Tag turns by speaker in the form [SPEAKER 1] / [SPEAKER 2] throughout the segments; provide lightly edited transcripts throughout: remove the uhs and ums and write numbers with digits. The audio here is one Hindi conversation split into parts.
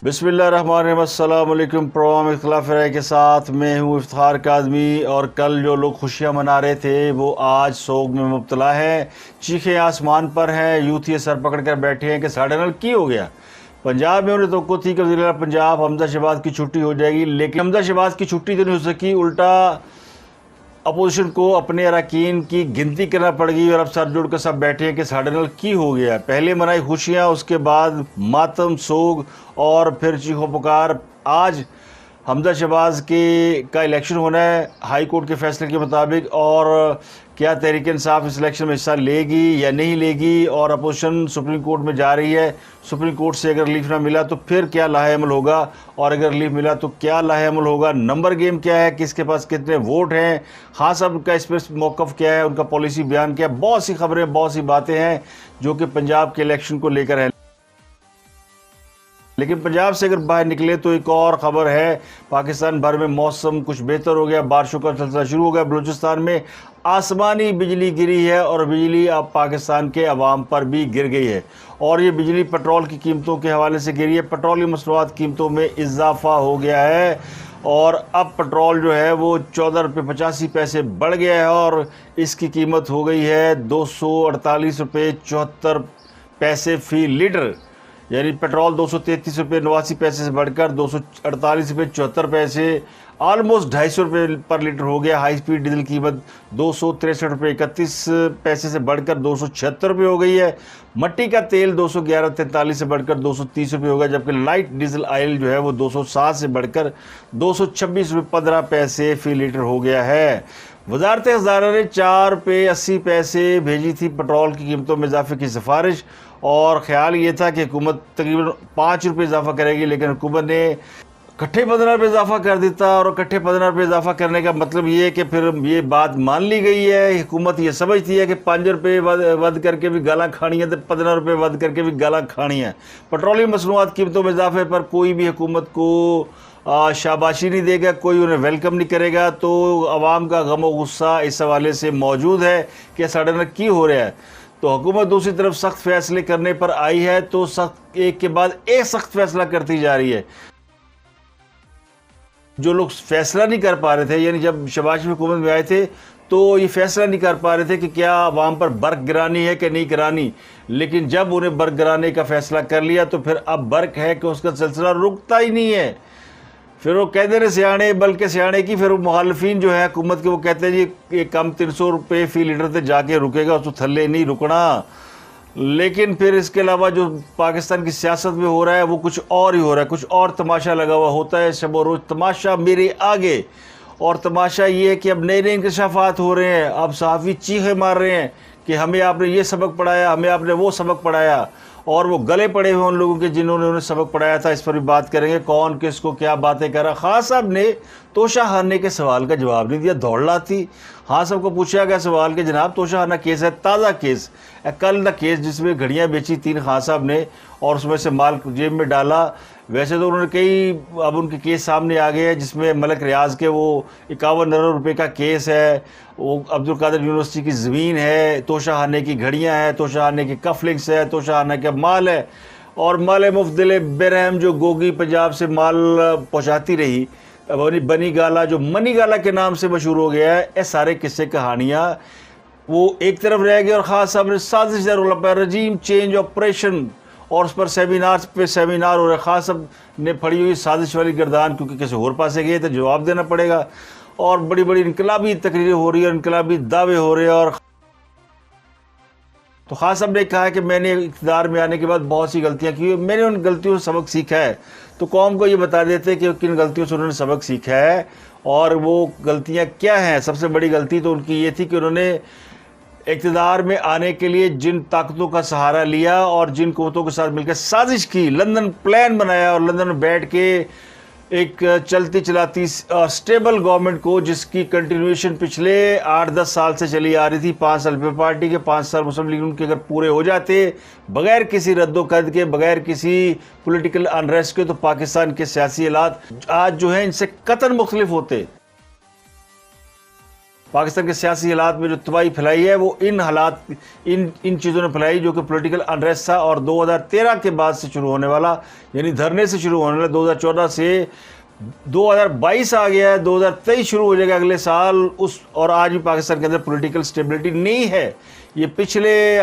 [SPEAKER 1] बिस्मिल्लाहिर्रहमानिर्रहीम। अस्सलाम वालेकुम। प्रोग्राम इख्तिलाफ राय के साथ मैं हूँ इफ्तिखार काज़मी। और कल जो लोग खुशियाँ मना रहे थे वो आज सोग में मुब्तला है, चीखें आसमान पर हैं, यूथ ये सर पकड़ कर बैठे हैं कि साढ़े नल की हो गया। पंजाब में उन्हें तो थी कि वज़ीर पंजाब हमजा शहबाज की छुट्टी हो जाएगी, लेकिन हमजा शहबाज की छुट्टी तो नहीं हो सकी, उल्टा अपोजिशन को अपने अरकान की गिनती करना पड़ गई और अब सर जुड़ कर सब बैठे हैं कि साढ़े नल की हो गया। पहले मनाई खुशियाँ, उसके बाद मातम, सोग और फिर चीखो पुकार। आज हमजा शहबाज का इलेक्शन होना है हाई कोर्ट के फैसले के मुताबिक, और क्या तहरीक इंसाफ इस इलेक्शन में हिस्सा लेगी या नहीं लेगी, और अपोजिशन सुप्रीम कोर्ट में जा रही है। सुप्रीम कोर्ट से अगर रिलीफ ना मिला तो फिर क्या लाहेअमल होगा, और अगर रिलीफ मिला तो क्या लाहेअमल होगा। नंबर गेम क्या है, किसके पास कितने वोट हैं, खास साहब का इस पर मौक़िफ़ क्या है, उनका पॉलिसी बयान क्या है। बहुत सी खबरें, बहुत सी बातें हैं जो कि पंजाब के इलेक्शन को लेकर हैं। लेकिन पंजाब से अगर बाहर निकले तो एक और ख़बर है, पाकिस्तान भर में मौसम कुछ बेहतर हो गया, बारिशों का सिलसिला शुरू हो गया। बलूचिस्तान में आसमानी बिजली गिरी है और बिजली अब पाकिस्तान के अवाम पर भी गिर गई है, और ये बिजली पेट्रोल की कीमतों के हवाले से गिरी है। पेट्रोलियम मसनूआत कीमतों में इजाफा हो गया है और अब पेट्रोल जो है वो 14 रुपये 85 पैसे बढ़ गया है और इसकी कीमत हो गई है 248 रुपये 74 पैसे फ़ी लीटर। यानी पेट्रोल 233 रुपये 89 पैसे से बढ़कर 248 रुपये 74 पैसे, ऑलमोस्ट 250 रुपये पर लीटर हो गया। हाई स्पीड डीजल कीमत 263 रुपये 31 पैसे से बढ़कर 276 रुपये हो गई है। मट्टी का तेल 211.43 से बढ़कर 230 रुपये हो गया, जबकि लाइट डीजल ऑयल जो है वो 207 से बढ़कर 226 रुपये 15 पैसे फ़ी लीटर हो गया है। वजारत ख़ज़ाना ने 4 रुपये 80 पैसे भेजी थी पेट्रोल की कीमतों में इजाफे की सिफारिश, और ख्याल ये था कि हुकूमत तकरीबन 5 रुपये इजाफा करेगी, लेकिन हुकूमत ने इकट्ठे 15 रुपये इजाफा कर देता। और इकट्ठे 15 रुपये इजाफा करने का मतलब ये है कि फिर ये बात मान ली गई है, हुकूमत ये समझती है कि 5 रुपये वध करके भी गालां खानी है तो 15 रुपये वध करके भी गालां खानी है। पेट्रोलियम मसनूआत कीमतों में इजाफे पर कोई भी हुकूमत को शाबाशी नहीं देगा, कोई उन्हें वेलकम नहीं करेगा। तो अवाम का गम व गुस्सा इस हवाले से मौजूद है कि साढ़े नल की हो रहा है। तो हुकूमत दूसरी तरफ सख्त फैसले करने पर आई है, तो सख्त एक के बाद एक सख्त फैसला करती जा रही है। जो लोग फैसला नहीं कर पा रहे थे, यानी जब शहबाज शरीफ हुकूमत में आए थे तो ये फैसला नहीं कर पा रहे थे कि क्या अवाम पर बर्क गिरानी है कि नहीं गिरानी, लेकिन जब उन्हें बर्क गिराने का फैसला कर लिया तो फिर अब बर्क है कि उसका सिलसिला रुकता ही नहीं है। फिर वो कहते रहे सियाने, बल्कि सियाने की फिर वो मुखालफिन जो है हुकूमत के, वो कहते हैं जी ये कम 300 रुपये फ़ी लीटर से जाके रुकेगा, उसको थल्ले नहीं रुकना। लेकिन फिर इसके अलावा जो पाकिस्तान की सियासत में हो रहा है वो कुछ और ही हो रहा है, कुछ और तमाशा लगा हुआ होता है शब व रोज़। तमाशा मेरे आगे, और तमाशा ये है कि अब नए नए इंकशाफात हो रहे हैं। अब सहाफ़ी चीखें मार रहे हैं कि हमें आपने ये सबक पढ़ाया, हमें आपने वो सबक पढ़ाया, और वो गले पड़े हुए उन लोगों के जिन्होंने उन्हें सबक पढ़ाया था। इस पर भी बात करेंगे, कौन किसको क्या बातें कर रहा। खान साहब ने तोशा खाने के सवाल का जवाब नहीं दिया, दौड़ लाती। खान साहब को पूछा गया सवाल कि जनाब तोशा खाना केस है, ताज़ा केस, कल का केस जिसमें घड़ियाँ बेची 3 खान साहब ने और उसमें से माल जेब में डाला। वैसे तो उन्होंने कई, अब उनके केस सामने आ गए हैं जिसमें मलक रियाज के वो 51 अरब रुपये का केस है, वो अब्दुल कादिर यूनिवर्सिटी की ज़मीन है, तोशा खाने की घड़ियाँ हैं, तोशा खाने की कफलिंग्स है, तोशा खाने का माल है, और माल मुफ्तदिल बेरहम जो गोगी पंजाब से माल पहुँचाती रही, बनी गाला जो मनी गाला के नाम से मशहूर हो गया है। ये सारे किस्से कहानियाँ वो एक तरफ रह गए, और ख़ास साहब ने साजिश रजीम चेंज ऑपरेशन, और उस पर सेमिनार पे सेमिनार हो रहा है। खास साहब ने फड़ी हुई साजिश वाली गर्दान, क्योंकि किसी और पास गए तो जवाब देना पड़ेगा, और बड़ी बड़ी इनकलाबी तकरीरें हो रही है, इनकलाबी दावे हो रहे हैं। और तो खास साहब ने कहा कि मैंने इक़्तिदार में आने के बाद बहुत सी गलतियां की, मैंने उन गलतियों से सबक सीखा है। तो कौम को ये बता देते कि किन गलतियों से उन्होंने सबक सीखा है और वो गलतियां क्या हैं। सबसे बड़ी गलती तो उनकी ये थी कि उन्होंने इक़्तिदार में आने के लिए जिन ताकतों का सहारा लिया और जिन कुव्वतों के साथ मिलकर साजिश की, लंदन प्लान बनाया, और लंदन में बैठ के एक चलती चलाती स्टेबल गवर्नमेंट को, जिसकी कंटिन्यूएशन पिछले 8-10 साल से चली आ रही थी, 5 साल पीपल पार्टी के, 5 साल मुस्लिम लीग उनके अगर पूरे हो जाते बगैर किसी रद्दोकद के, बगैर किसी पॉलिटिकल अनरेस्ट के, तो पाकिस्तान के सियासी हालात आज जो हैं इनसे कतन मुख्तलिफ होते। पाकिस्तान के सियासी हालात में जो तबाही फैलाई है वो इन चीज़ों ने फैलाई जो कि पॉलिटिकल अनरेस्ट था, और 2013 के बाद से शुरू होने वाला, यानी धरने से शुरू होने वाला, 2014 से 2022 आ गया है, 2023 शुरू हो जाएगा अगले साल और आज भी पाकिस्तान के अंदर पॉलिटिकल स्टेबिलिटी नहीं है। ये पिछले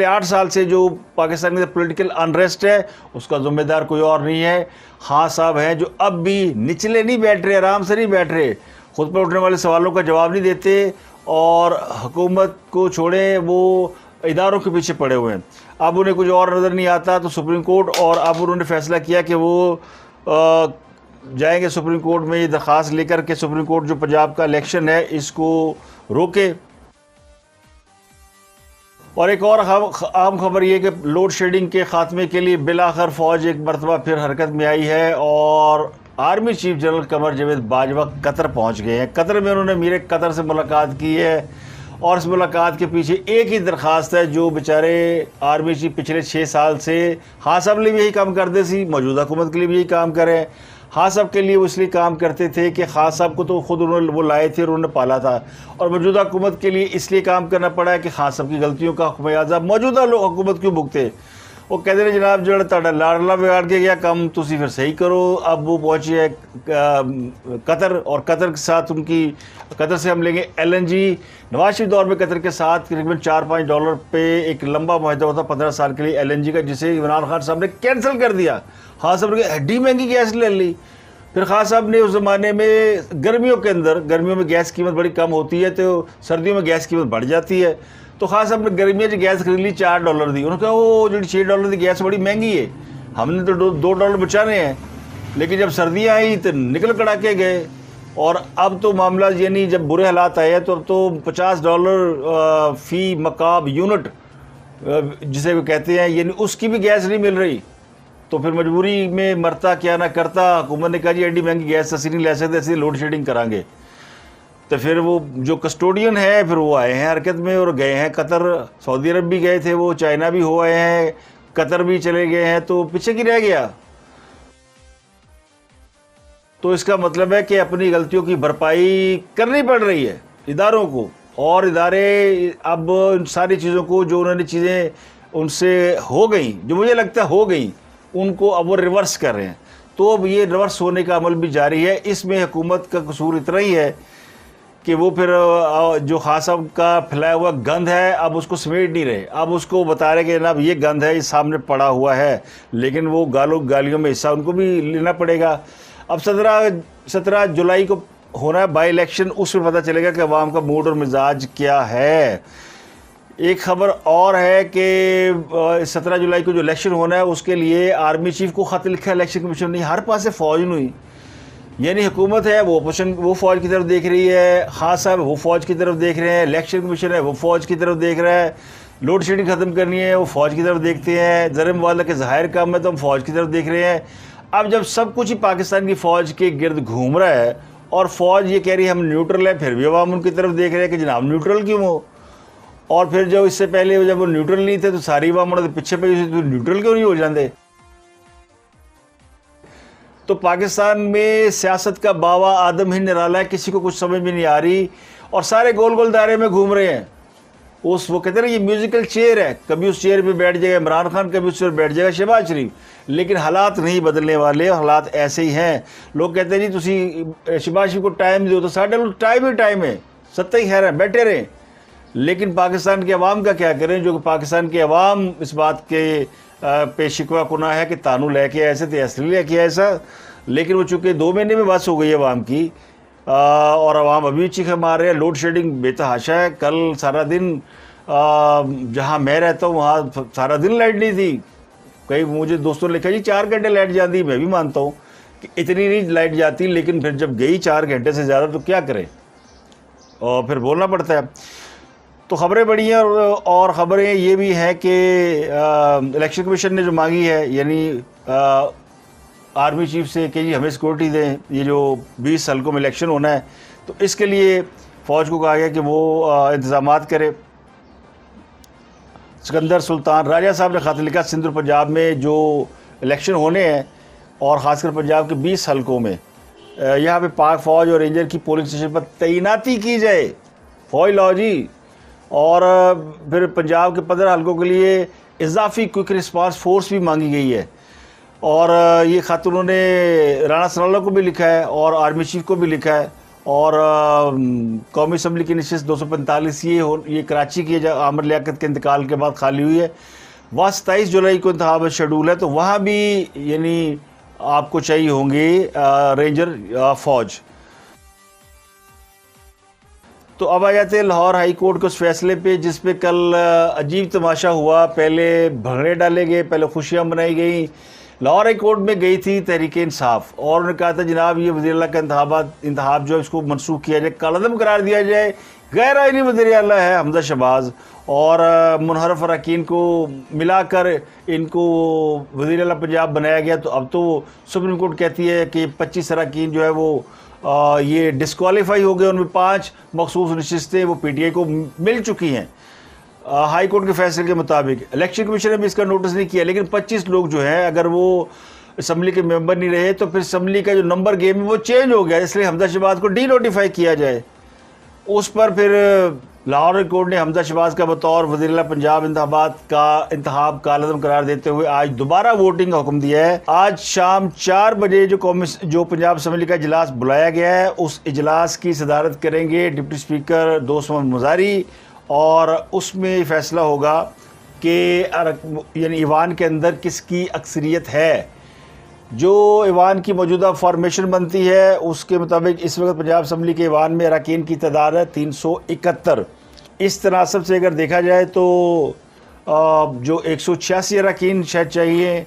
[SPEAKER 1] 8 साल से जो पाकिस्तान के अंदर पॉलिटिकल अनरेस्ट है उसका जिम्मेदार कोई और नहीं है, हाँ साहब हैं, जो अब भी निचले नहीं बैठ रहे, आराम से नहीं बैठ रहे, खुद पर उठने वाले सवालों का जवाब नहीं देते और हुकूमत को छोड़े वो इदारों के पीछे पड़े हुए हैं। अब उन्हें कुछ और नज़र नहीं आता तो सुप्रीम कोर्ट, और अब उन्होंने फैसला किया कि वो जाएंगे सुप्रीम कोर्ट में ये दरख्वास्त लेकर के सुप्रीम कोर्ट जो पंजाब का इलेक्शन है इसको रोके। और एक और आम खबर ये कि लोड शेडिंग के खात्मे के लिए बिलाखिर फ़ौज एक मरतबा फिर हरकत में आई है और army chief general Qamar Javed Bajwa Qatar पहुंच गए हैं। कतर में उन्होंने मीर कतर से मुलाकात की है और इस मुलाकात के पीछे एक ही दरख्वास्त है जो बेचारे आर्मी चीफ पिछले 6 साल से हाँ साहब लिए भी यही काम करते थे, मौजूदा हुकूमत के लिए भी यही काम करें। हाँ साहब के लिए वो इसलिए काम करते थे कि ख़ास साहब को तो खुद उन्होंने वो लाए थे और उन्होंने पाला था, और मौजूदा हुकूमत के लिए इसलिए काम करना पड़ा है कि ख़ास साहब की गलतियों का खमियाजा मौजूदा लोग हुकूमत क्यों भुगते। वो कहते हैं जनाब जो ताड़ा लाडला बिगाड़ के गया काम तुसी फिर सही करो। अब वो पहुँचे है कतर और कतर के साथ कतर से हम लेंगे LNG। नवाज शरीफ दौर में कतर के साथ तकरीबन $4-5 पे एक लंबा मुआहदा होता 15 साल के लिए LNG का, जिसे इमरान खान साहब ने कैंसिल कर दिया। खान साहब ने हड्डी महंगी गैस ले ली। फिर खान साहब ने उस ज़माने में गर्मियों में गैस कीमत बड़ी कम होती है तो सर्दियों में गैस कीमत बढ़ जाती है, तो खास साहब ने गर्मियों में गैस खरीद ली $4 दी। उन्होंने कहा वो जो $6 की गैस बड़ी महंगी है, हमने तो $2 बचाने हैं। लेकिन जब सर्दियाँ आई तो निकल कड़ा के गए और अब तो मामला यानी जब बुरे हालात आए हैं तो अब तो $50 फ़ी मकाब यूनिट जिसे वो कहते हैं, यानी उसकी भी गैस नहीं मिल रही। तो फिर मजबूरी में मरता क्या ना करता, हुकूमत ने कहा जी एडी महंगी गैस असी नहीं ले सकते, असं लोड शेडिंग करांगे। तो फिर वो जो कस्टोडियन है फिर वो आए हैं हरकत में और गए हैं कतर, सऊदी अरब भी गए थे, वो चाइना भी हो आए हैं, कतर भी चले गए हैं, तो पीछे की रह गया। तो इसका मतलब है कि अपनी गलतियों की भरपाई करनी पड़ रही है इदारों को, और इदारे अब इन सारी चीज़ों को जो उन्होंने चीज़ें उनसे हो गई, जो मुझे लगता है हो गई, उनको अब वो रिवर्स कर रहे हैं। तो अब ये रिवर्स होने का अमल भी जारी है। इसमें हुकूमत का कसूर इतना ही है कि वो फिर जो खास साहब का फैलाया हुआ गंद है अब उसको समेट नहीं रहे, अब उसको बता रहे कि जनाब ये गंद है, ये सामने पड़ा हुआ है, लेकिन वो गालियों में हिस्सा उनको भी लेना पड़ेगा। अब 17 जुलाई को होना है बाई इलेक्शन, उसमें पता चलेगा कि अवाम का मूड और मिजाज क्या है। एक खबर और है कि 17 जुलाई को जो इलेक्शन होना है उसके लिए आर्मी चीफ को ख़त लिखा इलेक्शन कमीशन नहीं, हर पास से फ़ौज नहीं हुई, यानी हुकूमत है वो अपोजिशन वो फ़ौज की तरफ देख रही है, खान साहब वो फ़ौज की तरफ देख रहे हैं, इलेक्शन कमीशन है वो फ़ौज की तरफ देख रहा है, लोड शेडिंग ख़त्म करनी है वो फ़ौज की तरफ देखते हैं, ज़रम वाला के ज़ाहिर काम है तो हम फ़ौज की तरफ देख रहे हैं। अब जब सब कुछ ही पाकिस्तान की फ़ौज के गिर्द घूम रहा है और फ़ौज ये कह रही है हम न्यूट्रल है, फिर भी अवाम उनकी तरफ देख रहे हैं कि जनाब न्यूट्रल क्यों हो, और फिर जब इससे पहले जब वो न्यूट्रल नहीं थे तो सारी अवाम उन्होंने पीछे पे तो न्यूट्रल क्यों नहीं हो जाते। तो पाकिस्तान में सियासत का बावा आदम ही निराला है, किसी को कुछ समझ में नहीं आ रही और सारे गोल गोल दायरे में घूम रहे हैं। वो कहते हैं ये म्यूजिकल चेयर है, कभी उस चेयर पे बैठ जाएगा इमरान खान, कभी उस पर बैठ जाएगा शहबाज शरीफ, लेकिन हालात नहीं बदलने वाले, हालात ऐसे ही हैं। लोग कहते हैं जी तुसी शहबाज शरीफ को टाइम दो, तो साढ़े लोग टाइम ही टाइम है, सत्ता ही खैर है, बैठे रहें। लेकिन पाकिस्तान के अवाम का क्या करें, जो कि पाकिस्तान के अवाम इस बात के पे शिकवा कुना है कि तानू लेके ऐसे थे असली लेके ऐसा, लेकिन वो चूँकि 2 महीने में बस हो गई है अवाम की और अवाम अभी चीखे मार रहे हैं। लोड शेडिंग बेतहाशा है, कल सारा दिन जहाँ मैं रहता हूँ वहाँ सारा दिन लाइट नहीं थी। कई मुझे दोस्तों ने लिखा जी 4 घंटे लाइट जाती, मैं भी मानता हूँ कि इतनी नहीं लाइट जाती, लेकिन फिर जब गई 4 घंटे से ज़्यादा तो क्या करें, और फिर बोलना पड़ता है। तो ख़बरें बड़ी हैं और ख़बरें ये भी हैं कि इलेक्शन कमीशन ने जो मांगी है, यानी आर्मी चीफ से कि जी हमें सिक्योरिटी दें, ये जो 20 हल्कों में इलेक्शन होना है, तो इसके लिए फ़ौज को कहा गया कि वो इंतज़ामात करे। सिकंदर सुल्तान राजा साहब ने ख़त लिखा, सिंध पंजाब में जो इलेक्शन होने हैं और ख़ासकर पंजाब के 20 हल्कों में यहाँ पे पाक फ़ौज और रेंजर की पोलिंग स्टेशन पर तैनाती की जाए। फौज लाओ जी। और फिर पंजाब के 15 हलकों के लिए इजाफी क्विक रिस्पांस फोर्स भी मांगी गई है। और ये ख़त उन्होंने राणा सनाउल्ला को भी लिखा है और आर्मी चीफ को भी लिखा है। और कौमी असम्बली की नशिस्त 245 ये कराची की आमिर लियाकत के इंतकाल के बाद खाली हुई है। वहाँ 27 जुलाई को इंतखाब शेड्यूल है, तो वहाँ भी यानी आपको चाहिए होंगे रेंजर फ़ौज। तो अब आ जाते हैं लाहौर हाई कोर्ट के उस फैसले पे जिस पे कल अजीब तमाशा हुआ। पहले भंगड़े डाले गए, पहले खुशियाँ मनाई गई। लाहौर हाई कोर्ट में गई थी तहरीक इंसाफ और उन्होंने कहा था जनाब ये वज़ीर आला का इंतखाब जो है इसको मनसूख किया जाए, कालअदम करार दिया जाए। गैर आइनी वज़ीर आला है हमजा शहबाज और मुनहरफ अरकान को मिलाकर इनको वज़ीर आला पंजाब बनाया गया। तो अब तो सुप्रीम कोर्ट कहती है कि 25 अरकान जो है वो ये डिस्क्वालीफाई हो गए। उनमें 5 मखसूस नशिस्तें वो PTI को मिल चुकी हैं हाई कोर्ट के फैसले के मुताबिक। इलेक्शन कमीशन ने भी इसका नोटिस नहीं किया, लेकिन 25 लोग जो हैं अगर वो असम्बली के मेंबर नहीं रहे तो फिर असम्बली का जो नंबर गेम है वो चेंज हो गया, इसलिए हमजा शहबाज को डी नोटिफाई किया जाए। उस पर फिर लाहौर हाई कोर्ट ने हमजा शहबाज का बतौर वज़ीर आला पंजाब इंतखाब कालअदम करार देते हुए आज दोबारा वोटिंग का हुक्म दिया है। आज शाम 4 बजे जो पंजाब असम्बली का इजलास बुलाया गया है उस इजलास की सदारत करेंगे डिप्टी स्पीकर दोस्त मोहम्मद मुज़ारी और उसमें फैसला होगा कि यानी ईवान के अंदर किसकी अक्सरियत है। जो ईवान की मौजूदा फॉर्मेशन बनती है उसके मुताबिक इस वक्त पंजाब असम्बली के ईवान में अरकान की तादाद है 371। इस तनासब से अगर देखा जाए तो जो 186 अरकान शायद चाहिए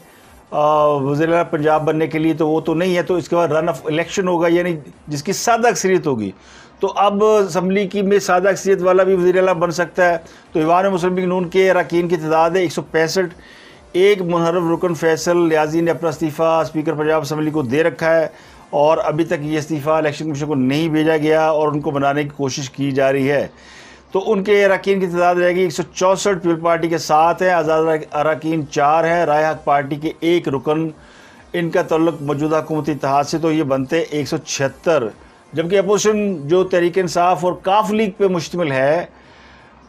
[SPEAKER 1] वज़ीर आला पंजाब बनने के लिए, तो वो तो नहीं है। तो इसके बाद रन ऑफ इलेक्शन होगा यानी जिसकी सादा अक्सरियत होगी। तो अब असम्बली की में सादा अक्सरियत वाला भी वज़ीर आला बन सकता है। तो ईवान मुस्लिम लीग नून के अरकान की तादाद है 165। एक मुनहरफ रुकन फैसल लियाजी ने अपना इस्तीफ़ा स्पीकर पंजाब असम्बली को दे रखा है और अभी तक ये इस्तीफ़ा इलेक्शन कमीशन को नहीं भेजा गया और उनको बनाने की कोशिश की जा रही है। तो उनके अरकान की तादाद रहेगी 164। पीपल पार्टी के 7 हैं, आज़ाद अरकान 4 हैं, राय हक पार्टी के 1 रुकन इनका तल्लुक़ मौजूदा हुकूमती इत्तेहाद से, तो ये बनते 176। जबकि अपोजिशन जो तहरीक इंसाफ और काफ लीग पे मुश्तमिल है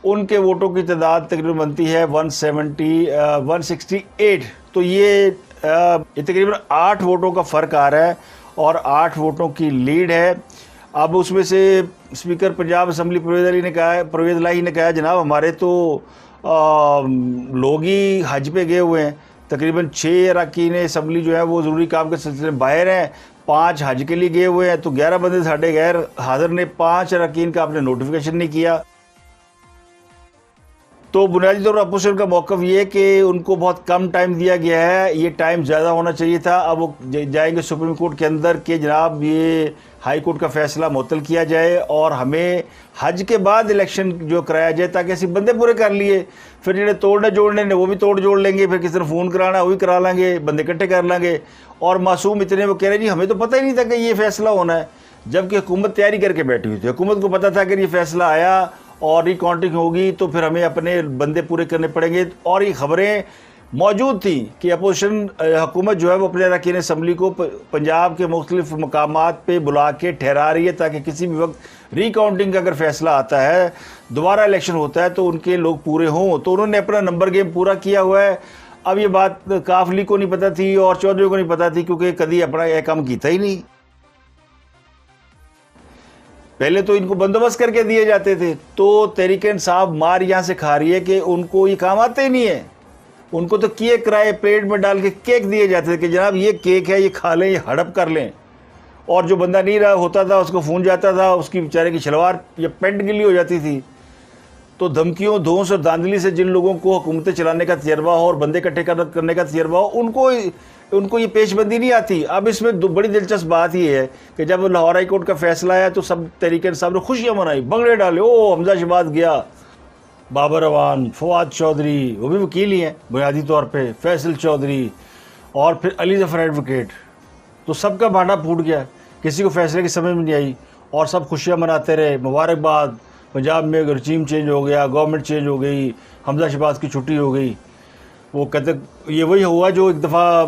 [SPEAKER 1] उनके वोटों की तादाद तकरीबन बनती है 168। तो ये तकरीबन 8 वोटों का फ़र्क आ रहा है और 8 वोटों की लीड है। अब उसमें से स्पीकर पंजाब असम्बली परवेज़ इलाही ने कहा जनाब हमारे तो लोग ही हज पे गए हुए हैं। तकरीबन 6 अरकान असम्बली जो है वो ज़रूरी काम के सिलसिले में बाहर हैं, 5 हज के लिए गए हुए हैं। तो 11 बंदे साढ़े गैर हाज़िर ने 5 अरकान का आपने नोटिफिकेशन नहीं किया। तो बुनियादी तौर पर अपोजिशन का मौक़िफ़ ये है कि उनको बहुत कम टाइम दिया गया है, ये टाइम ज़्यादा होना चाहिए था। अब वो जाएंगे सुप्रीम कोर्ट के अंदर कि जनाब ये हाई कोर्ट का फ़ैसला मुअत्तल किया जाए और हमें हज के बाद इलेक्शन जो कराया जाए ताकि ऐसे बंदे पूरे कर लिए। फिर जिन्हें तोड़ने जोड़ने ने वो भी तोड़ जोड़ लेंगे, फिर किसी ने फ़ोन कराना वो भी करा लेंगे, बंदे इकट्ठे कर लेंगे। और मासूम इतने वो कह रहे जी हमें तो पता ही नहीं था कि ये फ़ैसला होना है, जबकि हुकूमत तैयारी करके बैठी हुई थी। हुकूमत को पता था कि ये फ़ैसला आया और रिकाउंटिंग होगी तो फिर हमें अपने बंदे पूरे करने पड़ेंगे। और ये खबरें मौजूद थी कि अपोजिशन हुकूमत जो है वो अपने अरकान असम्बली को पंजाब के मुख्तलिफ मकामात पे बुला के ठहरा रही है ताकि किसी भी वक्त रिकाउंटिंग का अगर फैसला आता है, दोबारा इलेक्शन होता है तो उनके लोग पूरे हों। तो उन्होंने अपना नंबर गेम पूरा किया हुआ है। अब ये बात काफ लीग को नहीं पता थी और चौधरी को नहीं पता थी क्योंकि कभी अपना यह काम किया ही नहीं। पहले तो इनको बंदोबस्त करके दिए जाते थे। तो तहरीक इंसाफ मार यहाँ से खा रही है कि उनको ये काम आते ही नहीं है। उनको तो केक किराए प्लेट में डाल के केक दिए जाते थे कि जनाब ये केक है, ये खा लें, ये हड़प कर लें। और जो बंदा नहीं रहा होता था उसको फ़ोन जाता था, उसकी बेचारे की शलवार या पेंट गिली हो जाती थी। तो धमकियों धौंस और धांधली से जिन लोगों को हुकूमतें चलाने का तजर्बा हो और बंदे इकट्ठे करने का तजर्बा हो उनको ये पेशबंदी नहीं आती। अब इसमें बड़ी दिलचस्प बात ये है कि जब लाहौर हाई कोर्ट का फैसला आया तो सब तहरीक इंसाफ ने खुशियाँ मनाई, भंगड़े डाले, ओ हमजा शहबाज गया, बाबर अवान, फवाद चौधरी वो भी वकील ही हैं बुनियादी तौर पे, फैसल चौधरी और फिर अली जफर एडवोकेट। तो सबका भांडा फूट गया, किसी को फैसले की समझ में नहीं आई और सब खुशियाँ मनाते रहे, मुबारकबाद। पंजाब में रजीम चेंज हो गया, गवर्नमेंट चेंज हो गई, हमजा शहबाज की छुट्टी हो गई। वो कहते ये वही हुआ जो एक दफ़ा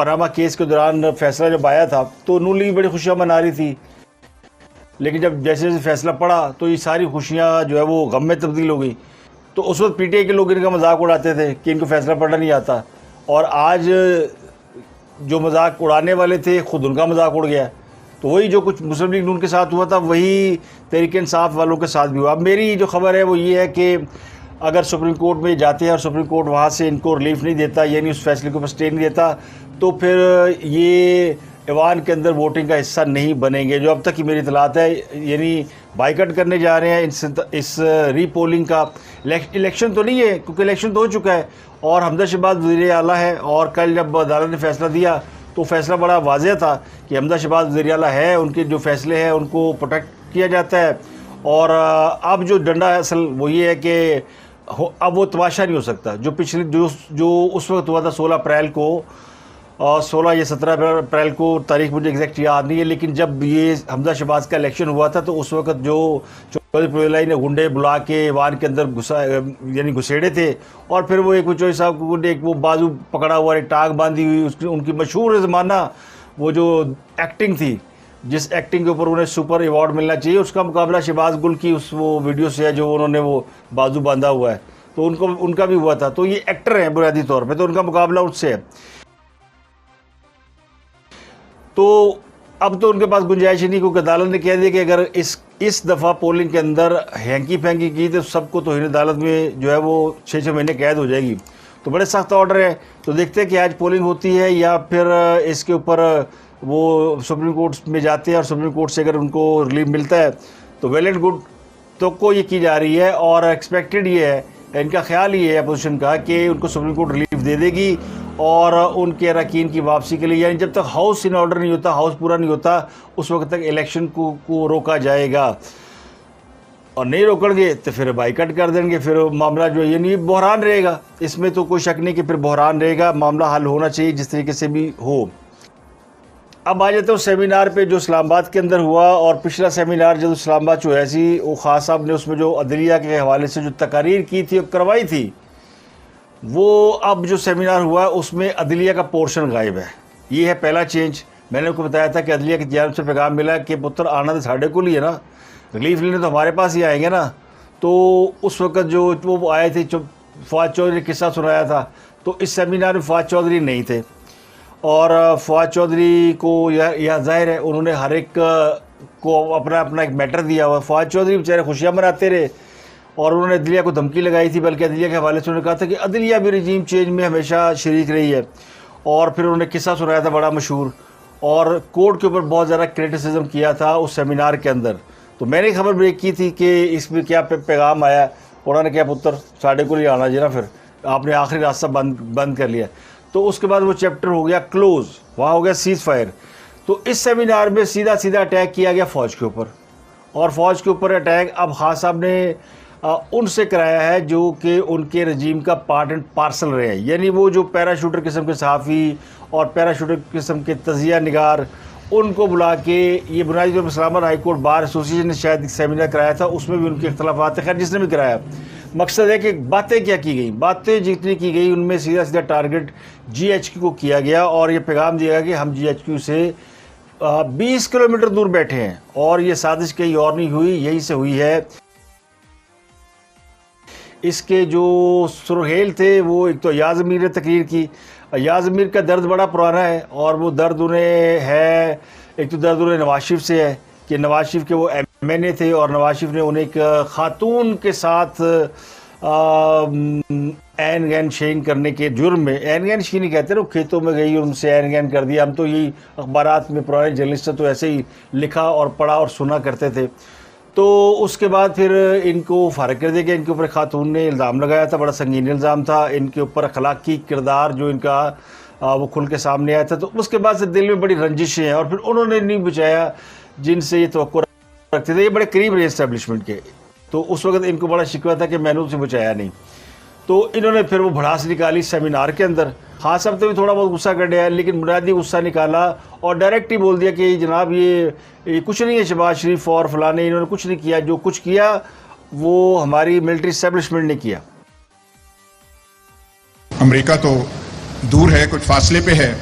[SPEAKER 1] पनामा केस के दौरान फैसला जब आया था तो नून लीग बड़ी खुशियाँ मना रही थी, लेकिन जब जैसे जैसे फैसला पड़ा तो ये सारी खुशियाँ जो है वो गम में तब्दील हो गई। तो उस वक्त पीटीआई के लोग इनका मजाक उड़ाते थे कि इनको फैसला पढ़ना नहीं आता, और आज जो मजाक उड़ाने वाले थे खुद उनका मजाक उड़ गया। तो वही जो कुछ मुस्लिम लीग नून के साथ हुआ था वही तहरीक इंसाफ वालों के साथ भी हुआ। अब मेरी जो खबर है वो ये है कि अगर सुप्रीम कोर्ट में जाते हैं और सुप्रीम कोर्ट वहाँ से इनको रिलीफ नहीं देता, यानी उस फैसले के ऊपर स्टे नहीं देता, तो फिर ये ऐवान के अंदर वोटिंग का हिस्सा नहीं बनेंगे। जो अब तक की मेरी इतलात है, यानी बाइकआउट करने जा रहे हैं इस रीपोलिंग का। इलेक्शन तो नहीं है क्योंकि इलेक्शन तो हो चुका है और हमजा शहबाज वज़ीर आला है, और कल जब अदालत ने फैसला दिया तो फैसला बड़ा वाज़ेह था कि हमजा शहबाज वज़ीर आला है, उनके जो फैसले हैं उनको प्रोटेक्ट किया जाता है। और अब जो डंडा है असल वो ये है कि अब वो तमाशा नहीं हो सकता जो पिछले जो उस वक्त हुआ था 16 अप्रैल को, और 16 या 17 अप्रैल को, तारीख मुझे एग्जैक्ट याद नहीं है, लेकिन जब ये हमजा शहबाज का इलेक्शन हुआ था तो उस वक्त जो चौधरी पुरलाई ने गुंडे बुला के ऐवान के अंदर यानी घुसेड़े थे, और फिर वो एक चौधरी साहब को गुंडे एक वो बाजू पकड़ा हुआ, एक टांग बांधी हुई, उसकी उनकी मशहूर ज़माना वो जो एक्टिंग थी, जिस एक्टिंग के ऊपर उन्हें सुपर अवार्ड मिलना चाहिए, उसका मुकाबला शहबाज गुल की उस वो वीडियो से है जो उन्होंने वो बाजू बांधा हुआ है, तो उनका भी हुआ था। तो ये एक्टर हैं बुनियादी तौर पे, तो उनका मुकाबला उससे है। तो अब तो उनके पास गुंजाइश ही नहीं, क्योंकि अदालत ने कह दिया कि अगर इस दफ़ा पोलिंग के अंदर हैंकी फैंकी की तो सबको तो अदालत में जो है वो 6-6 महीने कैद हो जाएगी। तो बड़े सख्त ऑर्डर है। तो देखते हैं कि आज पोलिंग होती है या फिर इसके ऊपर वो सुप्रीम कोर्ट में जाते हैं, और सुप्रीम कोर्ट से अगर उनको रिलीफ मिलता है तो वेल एंड गुड। तो को ये की जा रही है और एक्सपेक्टेड ये है, इनका ख्याल ये है अपोजिशन का, कि उनको सुप्रीम कोर्ट रिलीफ दे देगी और उनके अरकान की वापसी के लिए, यानी जब तक हाउस इन ऑर्डर नहीं होता, हाउस पूरा नहीं होता, उस वक्त तक इलेक्शन को रोका जाएगा। और नहीं रोकेंगे तो फिर बाइकआउट कर देंगे, फिर मामला जो है यानी बहरान रहेगा। इसमें तो कोई शक नहीं कि फिर बहरान रहेगा, मामला हल होना चाहिए जिस तरीके से भी हो। अब आ जाते हैं सेमिनार पे जो इस्लामाबाद के अंदर हुआ, और पिछला सेमिनार जो इस्लामाबाद जो ऐसी वो खास साहब ने उसमें जो अदलिया के हवाले से जो तकारीर की थी और करवाई थी, वो अब जो सेमिनार हुआ उसमें अदलिया का पोर्शन गायब है। ये है पहला चेंज। मैंने आपको बताया था कि अदलिया की जानिब से पैगाम मिला कि पुत्र आना तो साढ़े को ही है ना, रिलीफ लेने तो हमारे पास ही आएंगे ना। तो उस वक्त जो वो आए थे, फवाद चौधरी ने किस्सा सुनाया था, तो इस सेमिनार में फवाद चौधरी नहीं थे, और फवाद चौधरी को यह जाहिर है उन्होंने हर एक को अपना एक मैटर दिया हुआ। फवाद चौधरी बेचारे खुशियाँ मनाते रहे और उन्होंने अदलिया को धमकी लगाई थी, बल्कि अदलिया के हवाले से उन्होंने कहा था कि अदलिया भी रजीम चेंज में हमेशा शरीक रही है। और फिर उन्होंने किस्सा सुनाया था बड़ा मशहूर, और कोर्ट के ऊपर बहुत ज़्यादा क्रिटिसिज्म किया था उस सेमिनार के अंदर। तो मैंने खबर ब्रेक की थी कि इसमें क्या पैगाम आया। उन्होंने क्या पुत्र साढ़े को ही आना जी ना, फिर आपने आखिरी रास्ता बंद कर लिया। तो उसके बाद वो चैप्टर हो गया क्लोज, वहाँ हो गया सीज़ फायर। तो इस सेमिनार में सीधा अटैक किया गया फ़ौज के ऊपर, और फ़ौज के ऊपर अटैक अब खान साहब ने उनसे कराया है जो कि उनके रजीम का पार्ट एंड पार्सल रहे हैं, यानी वो जो पैराशूटर किस्म के सहाफ़ी और पैराशूटर किस्म के तजिया निगार, उनको बुला के ये बुनियादी तौर पर Islamabad high court bar association ने शायद सेमिनार कराया था, उसमें भी उनके इख्तलाफात थे। खैर जिसने भी कराया, मकसद है कि बातें क्या की गई, बातें जितनी की गई उनमें सीधा टारगेट GHQ को किया गया, और ये पैगाम दिया गया कि हम GHQ से 20 किलोमीटर दूर बैठे हैं और ये साजिश कहीं और नहीं हुई, यहीं से हुई है। इसके जो सुरहेल थे वो एक तो अयाज अमीर ने तकरीर की। अयाज अमीर का दर्द बड़ा पुराना है, और वो दर्द उन्हें है, एक तो दर्द उन्हें नवाज शरीफ से है कि नवाज शरीफ के वो MNA थे और नवाज शरीफ ने उन्हें एक खातून के साथ एन गैन शेन करने के जुर्म में, एन गैन शेन नहीं कहते ना, खेतों में गई और उनसे एन गैन कर दिया। हम तो यही अखबारात में पुराने जर्नलिस्ट तो ऐसे ही लिखा और पढ़ा और सुना करते थे। तो उसके बाद फिर इनको फारिग कर दिया गया। इनके ऊपर खातून ने इल्ज़ाम लगाया था, बड़ा संगीन इल्ज़ाम था, इनके ऊपर अखलाकी किरदार जो इनका वो खुल के सामने आया था। तो उसके बाद से दिल में बड़ी रंजिशें हैं, और फिर उन्होंने नहीं बचाया जिनसे ये तवक्को रखते थे। ये बड़े करीब रहे इस्टेब्लिशमेंट के, तो उस वक्त इनको बड़ा शिकवा था कि मैंने उनसे बचाया नहीं। तो इन्होंने फिर वो भड़ास निकाली सेमिनार के अंदर। खान साहब तो भी थोड़ा बहुत गुस्सा कर दिया, लेकिन बुनियादी गुस्सा निकाला और डायरेक्ट ही बोल दिया कि जनाब ये कुछ नहीं है, शहबाज शरीफ और फलाने इन्होंने कुछ नहीं किया, जो कुछ किया वो हमारी मिलिट्री इस्टेब्लिशमेंट ने किया।
[SPEAKER 2] अमेरिका तो दूर है, कुछ फासले पे है,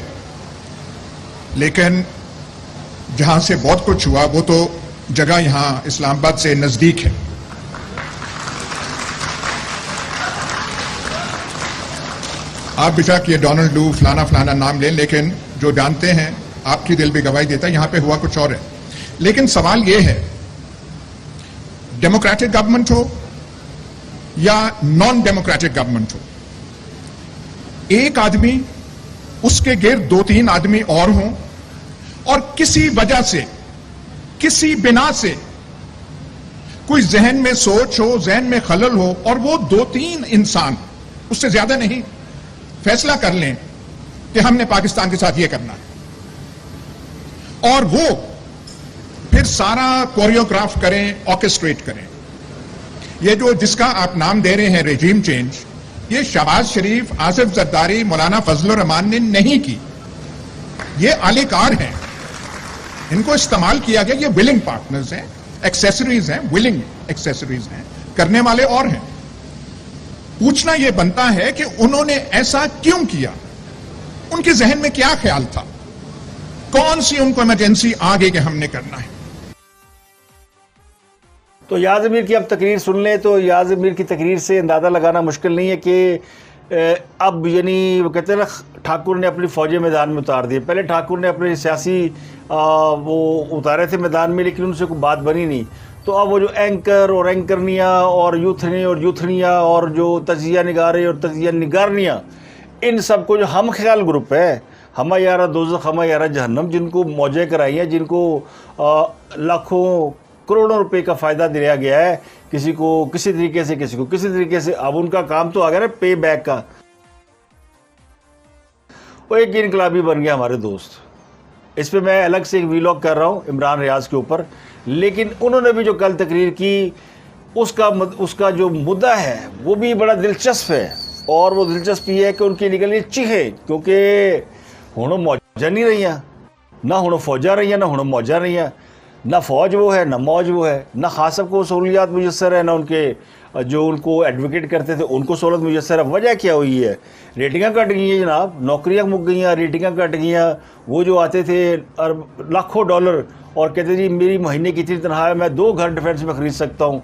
[SPEAKER 2] लेकिन जहां से बहुत कुछ हुआ वो तो जगह यहां इस्लामाबाद से नजदीक है। आप बेशक ये डोनाल्ड लू फलाना फलाना नाम लें, लेकिन जो जानते हैं आपकी दिल भी गवाही देता है यहां पे हुआ कुछ और है। लेकिन सवाल ये है, डेमोक्रेटिक गवर्नमेंट हो या नॉन डेमोक्रेटिक गवर्नमेंट हो, एक आदमी, उसके गिर्द 2-3 आदमी और हों और किसी वजह से, किसी बिना से कोई जहन में सोच हो, जहन में खलल हो और वो 2-3 इंसान, उससे ज्यादा नहीं, फैसला कर लें कि हमने पाकिस्तान के साथ ये करना है और वो फिर सारा कोरियोग्राफ करें, ऑर्केस्ट्रेट करें। ये जो जिसका आप नाम दे रहे हैं रेजीम चेंज, ये शहबाज शरीफ, आसिफ जरदारी, मौलाना फजलुर रहमान ने नहीं की। ये आलिकार हैं, इनको इस्तेमाल किया गया। ये विलिंग पार्टनर्स हैं, एक्सेसरीज हैं, विलिंग एक्सेसरीज हैं, करने वाले और हैं। पूछना यह बनता है कि उन्होंने ऐसा क्यों किया, उनके जहन में क्या ख्याल था, कौन सी उनको इमरजेंसी आ गई कि हमने करना है।
[SPEAKER 1] तो याज़ अमीर की अब तकरीर सुन लें तो याज़ अमीर की तकरीर से अंदाज़ा लगाना मुश्किल नहीं है कि अब यानी वो कहते हैं ना, ठाकुर ने अपनी फ़ौजें मैदान में उतार दी। पहले ठाकुर ने अपने सियासी वो उतारे थे मैदान में, लेकिन उनसे कोई बात बनी नहीं। तो अब वो जो एंकर और एंकरनियाँ और यूथनी और यूथनियाँ और जो तजिया निगारे और तजिया निगारनियाँ, इन सब को जो हम ख्याल ग्रुप है, हम यारा दोज़ख हम यारा जहन्नम, जिनको मौजें कराई हैं, जिनको लाखों करोड़ों रुपए का फ़ायदा दिया गया है, किसी को किसी तरीके से, किसी को किसी तरीके से। अब उनका काम तो आ गया ना पे बैक का। वो एक इनकलाबी बन गया हमारे दोस्त। इस पे मैं अलग से एक वीलॉग कर रहा हूँ इमरान रियाज़ के ऊपर। लेकिन उन्होंने भी जो कल तकरीर की, उसका जो मुद्दा है वो भी बड़ा दिलचस्प है। और वो दिलचस्प ये है कि उनकी निकली चीखें, क्योंकि हुण मौजा नहीं रही, ना हुण फौजा रही, ना हुण मौजा रही, ना फ़ौज वो है, ना मौज वो है, ना खासा को सहूलियात मुयसर है, ना उनके जो उनको एडवोकेट करते थे उनको सहूलत मुयसर है। वजह क्या हुई है? रेटिंगां घट गई हैं जनाब, नौकरियां मुक गई, रेटिंगां घट गई। वो जो आते थे लाखों डॉलर और कहते जी मेरी महीने की इतनी तनख्वाह है, मैं 2 घर डिफेंस में ख़रीद सकता हूँ,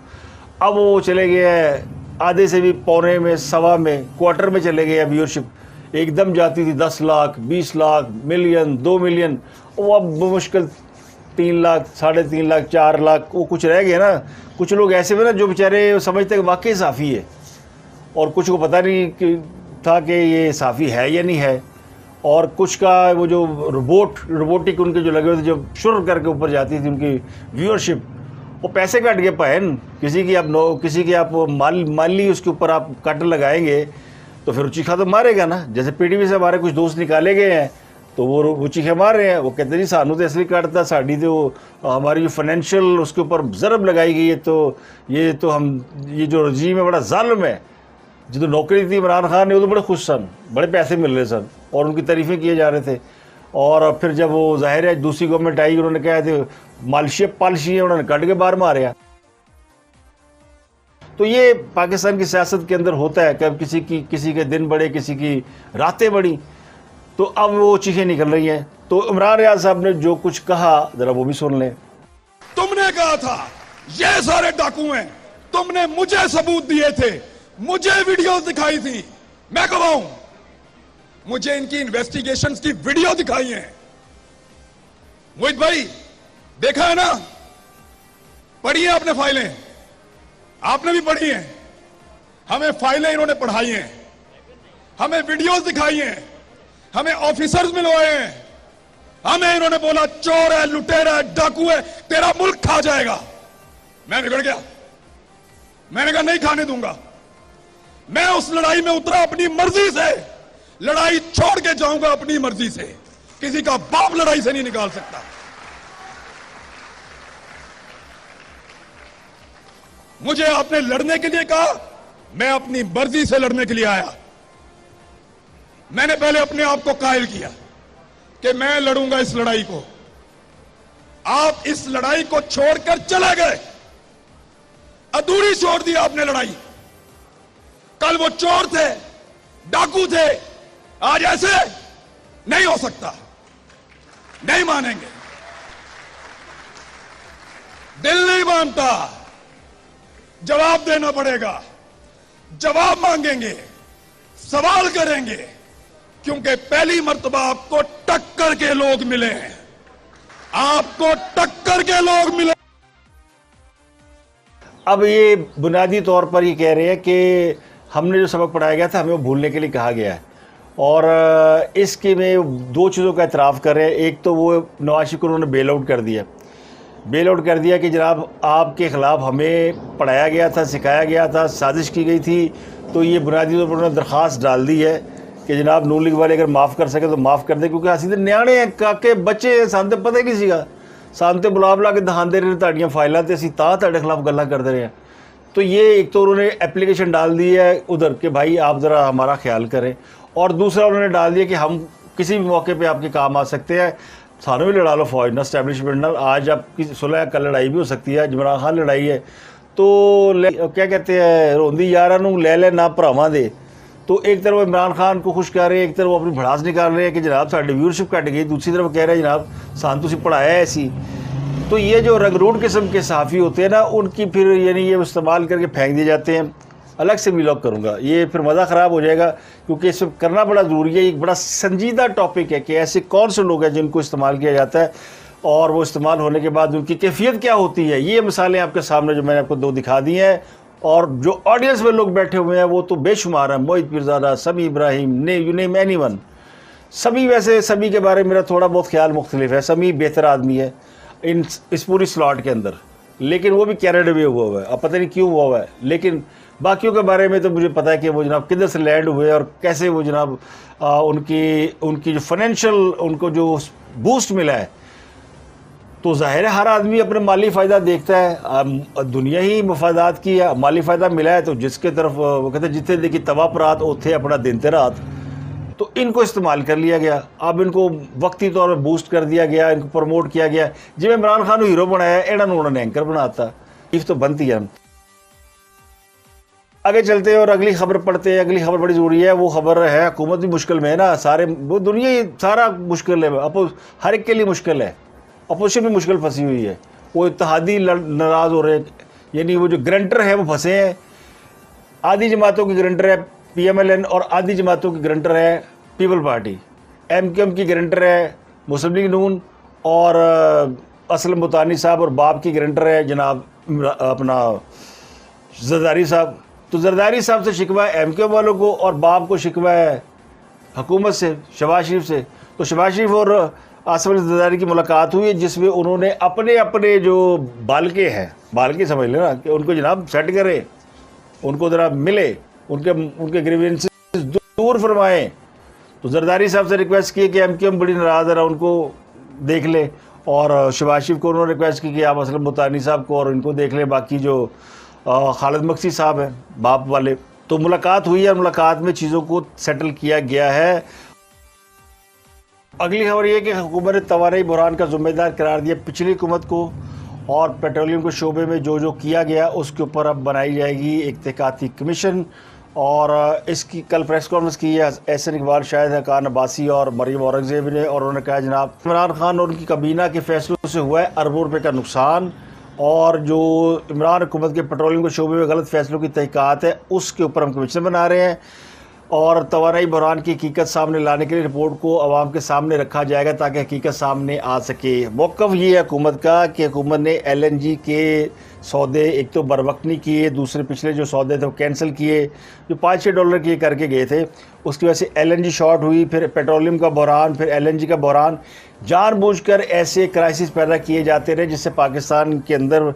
[SPEAKER 1] अब वो चले गए हैं आधे से भी पौने में, सवा में, क्वार्टर में चले गए हैं। व्यूअरशिप एकदम जाती थी 10 लाख, 20 लाख, मिलियन, 2 मिलियन, वो अब मुश्किल 3 लाख, 3.5 लाख, 4 लाख, वो कुछ रह गए ना। कुछ लोग ऐसे में ना जो बेचारे समझते हैं वाकई साफ़ी है, और कुछ को पता नहीं था कि ये साफ़ी है या नहीं है। और कुछ का वो जो रोबोटिक उनके जो लगे हुए थे, जो शुरू करके ऊपर जाती थी उनकी व्यूअरशिप, वो पैसे कट गए पहन। किसी की आप माली उसके ऊपर आप कट लगाएंगे तो फिर चीखा तो मारेगा ना। जैसे पीटीवी से हमारे कुछ दोस्त निकाले गए हैं तो वो चीखे मार रहे हैं। वो कहते जी सानू तो इसलिए काटता, साड़ी तो हमारी जो फाइनेंशियल उसके ऊपर ज़रब लगाई गई है, तो ये जो रजीम है बड़ा जालिम है। जो नौकरी थी इमरान खान ने, वो तो बड़े खुश सन, बड़े पैसे मिल रहे सन और उनकी तारीफ़ें किए जा रहे थे। और फिर जब वो जाहिर है दूसरी गवर्नमेंट आई, उन्होंने कहा थे पॉलिसी है, उन्होंने कट के बाहर मारे। तो ये पाकिस्तान की सियासत के अंदर होता है, कब किसी के दिन बड़े, किसी की रातें बड़ी। तो अब वो चीखें निकल रही हैं। तो इमरान रियाज साहब ने जो कुछ कहा जरा वो भी सुन लें।
[SPEAKER 3] तुमने कहा था ये सारे डाकू हैं, तुमने मुझे सबूत दिए थे, मुझे वीडियो दिखाई थी, मैं गवाह हूं, मुझे इनकी इन्वेस्टिगेशंस की वीडियो दिखाई है। मोहित भाई देखा है ना, पढ़ी है आपने फाइलें, आपने भी पढ़ी हैं, हमें फाइलें इन्होंने पढ़ाई हैं, हमें वीडियोस दिखाई हैं, हमें ऑफिसर्स मिलवाए हैं, हमें इन्होंने बोला चोर है, लुटेरा है, डाकू है, तेरा मुल्क खा जाएगा। मैं बिगड़ गया, मैंने कहा नहीं खाने दूंगा। मैं उस लड़ाई में उतरा अपनी मर्जी से, लड़ाई छोड़ के जाऊंगा अपनी मर्जी से, किसी का बाप लड़ाई से नहीं निकाल सकता। मुझे आपने लड़ने के लिए कहा, मैं अपनी मर्जी से लड़ने के लिए आया। मैंने पहले अपने आप को कायल किया कि मैं लड़ूंगा इस लड़ाई को। आप इस लड़ाई को छोड़कर चले गए, अधूरी छोड़ दी आपने लड़ाई। कल वो चोर थे, डाकू थे, आज ऐसे नहीं हो सकता। नहीं मानेंगे। दिल नहीं मानता, जवाब देना पड़ेगा, जवाब मांगेंगे, सवाल करेंगे, क्योंकि पहली मर्तबा आपको टक्कर के लोग मिले हैं, आपको टक्कर के लोग मिले।
[SPEAKER 1] अब ये बुनियादी तौर पर ये कह रहे हैं कि हमने जो सबक पढ़ाया गया था हमें वो भूलने के लिए कहा गया है, और इसके में दो चीज़ों का एतराफ़ कर रहे हैं। एक तो वो नवाज शरीफ को उन्होंने बेल आउट कर दिया कि जनाब आपके ख़िलाफ़ हमें पढ़ाया गया था, सिखाया गया था, साजिश की गई थी, तो ये बुनियादी तौर पर उन्होंने दरख्वास्त डाल दी है कि जनाब नून लीग वाले अगर माफ़ कर सके तो माफ़ कर दे, क्योंकि असी तो न्याणे हैं, काके बच्चे हैं, सानू तो पता ही नहीं सीगा, सानू तो बुला बुला के दिखाते रहे तुहाडियां फाइलां ते असीं तां तुहाडे खिलाफ गल्लां करते रहे हैं। तो ये एक तो उन्होंने एप्लीकेशन डाल दी है उधर कि भाई आप ज़रा हमारा ख्याल करें, और दूसरा उन्होंने डाल दिया कि हम किसी भी मौके पे आपके काम आ सकते हैं, सानू भी लड़ा लो फौज ना, स्टैब्लिशमेंट ना, आज आपकी सुलह कल लड़ाई भी हो सकती है, इमरान खान लड़ाई है तो क्या कहते हैं रोंदी यारां नूं ले ले ना भरावां दे। तो एक तरफ इमरान खान को खुश कर रहे हैं, एक तरफ वो अपनी भड़ास निकाल रहे हैं कि जनाब साडी व्यूअरशिप घट गई, दूसरी तरफ कह रहे हैं जनाब सानू तुसीं पढ़ाया है ऐसी। तो ये जो रंगरूट किस्म के सहाफ़ी होते हैं ना, उनकी फिर यानी ये इस्तेमाल करके फेंक दिए जाते हैं। अलग से व्लॉग करूँगा, ये फिर मज़ा ख़राब हो जाएगा, क्योंकि इस करना बड़ा ज़रूरी है। एक बड़ा संजीदा टॉपिक है कि ऐसे कौन से लोग हैं जिनको इस्तेमाल किया जाता है, और वो इस्तेमाल होने के बाद उनकी कैफियत क्या होती है। ये मिसालें आपके सामने जो मैंने आपको दो दिखा दी हैं, और जो ऑडियंस में लोग बैठे हुए हैं वो तो बेशुमार हैं, मोहित पीरज़ादा, समी इब्राहिम, ने यू नेम एनीवन। समी वैसे समी के बारे में मेरा थोड़ा बहुत ख्याल मुख्तलिफ है, समी बेहतर आदमी है इस पूरी स्लॉट के अंदर, लेकिन वो भी कैनेडा में हुआ है, अब पता नहीं क्यों हुआ है। लेकिन बाकियों के बारे में तो मुझे पता है कि वो जनाब किधर से लैंड हुए और कैसे वो जनाब उनकी जो फाइनेंशियल उनको जो बूस्ट मिला है। तो ज़ाहिर है हर आदमी अपने माली फ़ायदा देखता है, दुनिया ही मफादात की है, माली फ़ायदा मिला है तो जिसके तरफ वो कहते हैं जितने देखी तवा पर रात उथे अपना दिन ते रात। तो इनको इस्तेमाल कर लिया गया, अब इनको वक्ती तौर पर बूस्ट कर दिया गया, इनको प्रमोट किया गया। जिवें इमरान खान को हीरो बनाया, इन्होंने उन्होंने एंकर बनाता, इफ तो बनती है। आगे चलते हैं और अगली खबर पढ़ते हैं। अगली खबर बड़ी ज़रूरी है, वो खबर है हुकूमत भी मुश्किल में है ना, सारे वो दुनिया ही सारा मुश्किल है, हर एक के लिए मुश्किल है, अपोजिशन भी मुश्किल फंसी हुई है, वो इत्तेहादी नाराज़ हो रहे हैं, यानी वो जो ग्रंटर है वो फंसे हैं। आधी जमातों की ग्रंटर है PMLN और आधी जमातों की ग्रंटर है पीपल पार्टी। MQM की ग्रंटर है मुस्लिम लीग नून और असलम बुतानी साहब, और बाप की ग्रंटर है जनाब अपना जरदारी साहब। तो जरदारी साहब से शिकवा है MQM वालों को, और बाप को शिकवा है हुकूमत से, शहबाज शरीफ से। तो शहबाज शरीफ और आसिफ अली जरदारी की मुलाकात हुई है, जिसमें उन्होंने अपने अपने जो बालके हैं, बालके समझ लेना, कि उनको जनाब सेट करें, उनको ज़रा मिले, उनके ग्रीवेंसेस दूर फरमाएँ। तो जरदारी साहब से रिक्वेस्ट की कि MQM बड़ी नाराज़ है, उनको देख ले, और शहबाज शरीफ को उन्होंने रिक्वेस्ट की कि आप असलम बुतानी साहब को और इनको देख लें, बाकी जो खालिद मक्सी साहब हैं बाप वाले। तो मुलाकात हुई है, मुलाकात में चीज़ों को सेटल किया गया है। अगली खबर ये कि हुकूमत ने तवानाई बहरान का ज़िम्मेदार करार दिया पिछली हुकूमत को, और पेट्रोलियम के शोबे में जो जो किया गया उसके ऊपर अब बनाई जाएगी एक तहक़ीक़ाती कमीशन। और इसकी कल प्रेस कॉन्फ्रेंस की है एहसन इकबाल, शाहिद हक़ान अब्बासी और मरीम औरंगज़ेब ने, और उन्होंने कहा जनाब इमरान खान और उनकी काबीना के फैसलों से हुआ है अरबों रुपये का नुकसान, और जो इमरान हुकूमत के पेट्रोलियम के शोबे में गलत फैसलों की तहक़ीक़ात है उसके ऊपर हम कमीशन बना रहे हैं, और तवानाई बहरान की हकीकत सामने लाने के लिए रिपोर्ट को आवाम के सामने रखा जाएगा ताकि हकीकत सामने आ सके। मौक़िफ़ ये है हुकूमत का कि हुकूमत ने LNG के सौदे एक तो बरवक्त नहीं किए, दूसरे पिछले जो सौदे थे वो कैंसिल किए, जो $5-6 के करके गए थे, उसकी वजह से LNG शॉर्ट हुई, फिर पेट्रोलियम का बहरान, फिर LNG का बहरान। जानबूझकर ऐसे क्राइसिस पैदा किए जाते रहे जिससे पाकिस्तान के अंदर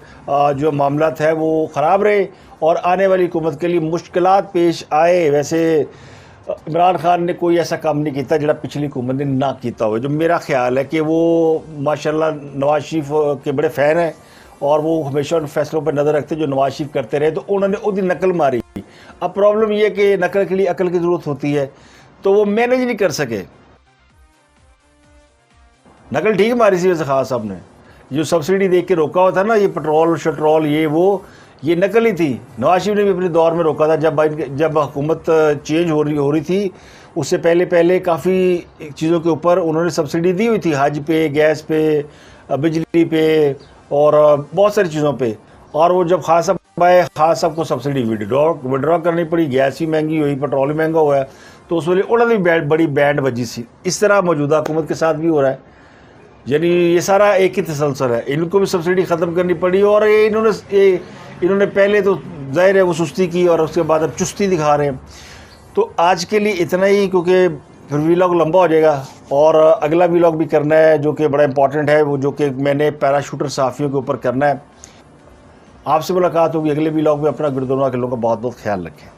[SPEAKER 1] जो मामलात है वो ख़राब रहे और आने वाली हुकूमत के लिए मुश्किलात पेश आए। वैसे इमरान खान ने कोई ऐसा काम नहीं किया जो पिछली हुकूमत ने ना किया हो। जो मेरा ख्याल है कि वो माशाल्लाह नवाज शरीफ के बड़े फ़ैन हैं और वो हमेशा उन फैसलों पर नज़र रखते जो नवाज शरीफ करते रहे, तो उन्होंने उसकी नकल मारी। अब प्रॉब्लम ये है कि नकल के लिए अकल की ज़रूरत होती है, तो वो मैनेज नहीं कर सके। नकल ठीक मारी थी वैसे खास साहब ने, जो सब्सिडी देख के रोका हुआ था ना, ये पेट्रोल शट्रोल ये वो, ये नकल ही थी। नवाज शरीफ ने भी अपने दौर में रोका था जब हुकूमत चेंज हो रही थी, उससे पहले काफ़ी चीज़ों के ऊपर उन्होंने सब्सिडी दी हुई थी, हज पे, गैस पे, बिजली पे और बहुत सारी चीज़ों पे। और वो जब खान साहब आए, खान साहब को सब्सिडी विड्रॉ करनी पड़ी, गैस भी महंगी हुई, पेट्रोल भी महंगा हुआ है, तो उस वेले उन्होंने भी बड़ी बैंड बजी सी। इस तरह मौजूदा हुकूमत के साथ भी हो रहा है, यानी ये सारा एक ही तसलसल है। इनको भी सब्सिडी ख़त्म करनी पड़ी और ये इन्होंने पहले तो जाहिर है वो सुस्ती की और उसके बाद अब चुस्ती दिखा रहे हैं। तो आज के लिए इतना ही, क्योंकि फिर वीलॉग लंबा हो जाएगा और अगला वीलॉग भी करना है जो कि बड़ा इंपॉर्टेंट है, वो जो कि मैंने पैराशूटर सहाफ़ियों के ऊपर करना है। आपसे मुलाकात होगी अगले वीलॉग में। अपना गुरुद्वारा के लोगों का बहुत बहुत ख्याल रखें।